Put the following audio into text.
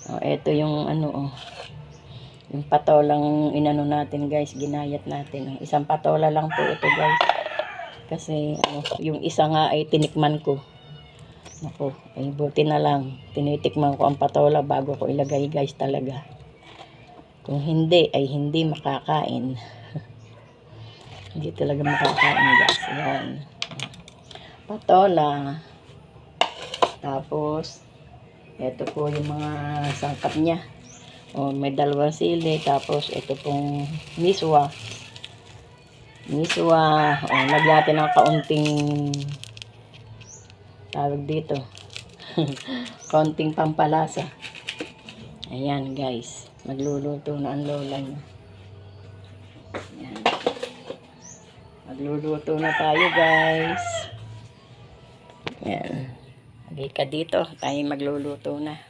Oh, ito yung ano, oh. Yung patolang inano natin, guys. Ginayat natin. Isang patola lang po ito, guys. Kasi, yung isa nga ay tinikman ko. Naku, ay buti na lang. Tinitikman ko ang patola bago ko ilagay, guys, talaga. Kung hindi, ay hindi makakain. Hindi talaga makakain, guys. Ayan. Patola. Tapos, ito po yung mga sangkap niya. O, may dalawang sili. Tapos, ito pong miswa. Miswa. O, lagyan natin ng kaunting tawag dito. Kaunting pampalasa. Ayan, guys. Magluluto na ang lola niya. Ayan. Magluluto na tayo, guys. Ayan. Halika dito. Tayo magluluto na.